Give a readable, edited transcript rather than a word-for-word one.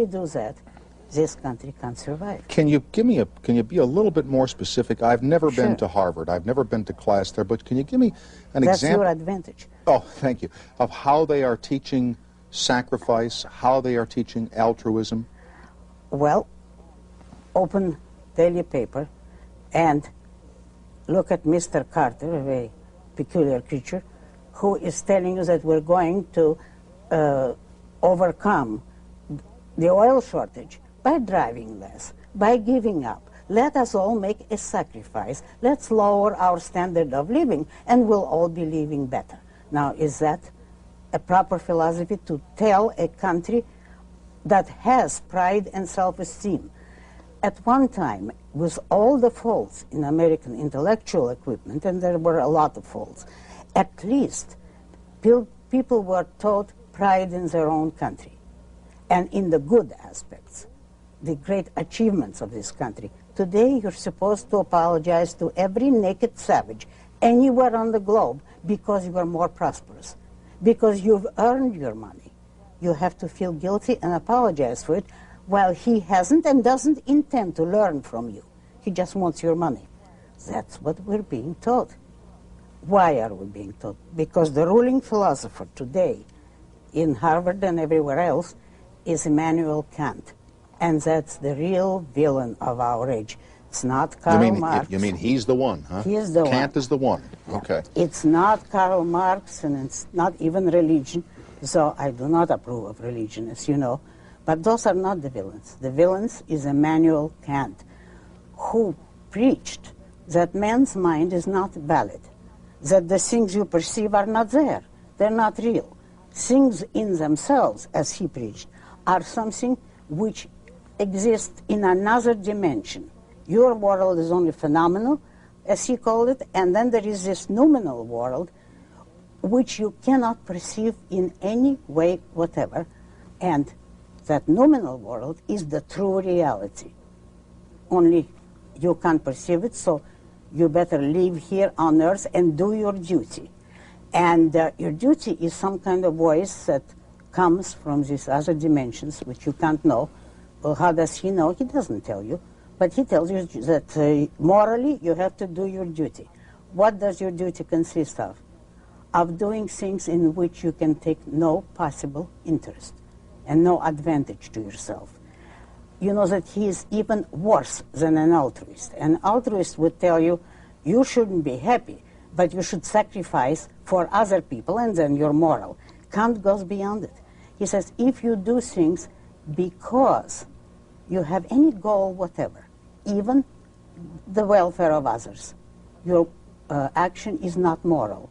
we do that, this country can't survive. Can you be a little bit more specific? I've never Sure. been to Harvard. I've never been to class there, but can you give me an That's example? your advantage. Oh, thank you. Of how they are teaching sacrifice, how they are teaching altruism? Well, open daily paper and look at Mr. Carter, a very peculiar creature, who is telling you that we're going to overcome the oil shortage by driving less, by giving up. Let us all make a sacrifice. Let's lower our standard of living, and we'll all be living better. Now, is that a proper philosophy to tell a country that has pride and self-esteem? At one time, with all the faults in American intellectual equipment, and there were a lot of faults, at least people were taught pride in their own country and in the good aspects, the great achievements of this country. Today, you're supposed to apologize to every naked savage anywhere on the globe because you are more prosperous, because you've earned your money. You have to feel guilty and apologize for it, while he hasn't and doesn't intend to learn from you. He just wants your money. That's what we're being taught. Why are we being taught? Because the ruling philosopher today in Harvard and everywhere else is Immanuel Kant. And that's the real villain of our age. It's not Karl Marx. You mean he's the one, huh? He is the one. Kant is the one. Okay. It's not Karl Marx, and it's not even religion. So I do not approve of religion, as you know. But those are not the villains. The villains is Immanuel Kant, who preached that man's mind is not valid, that the things you perceive are not there. They're not real. Things in themselves, as he preached, are something which exists in another dimension. Your world is only phenomenal, as he called it, and then there is this noumenal world which you cannot perceive in any way whatever, and that noumenal world is the true reality. Only you can't perceive it, so you better live here on earth and do your duty. And your duty is some kind of voice that comes from these other dimensions, which you can't know. Well, how does he know? He doesn't tell you. But he tells you that morally you have to do your duty. What does your duty consist of? Of doing things in which you can take no possible interest and no advantage to yourself. You know that he is even worse than an altruist. An altruist would tell you, you shouldn't be happy, but you should sacrifice for other people, and then you're moral. Kant goes beyond it. He says, if you do things because you have any goal whatever, even the welfare of others, your action is not moral.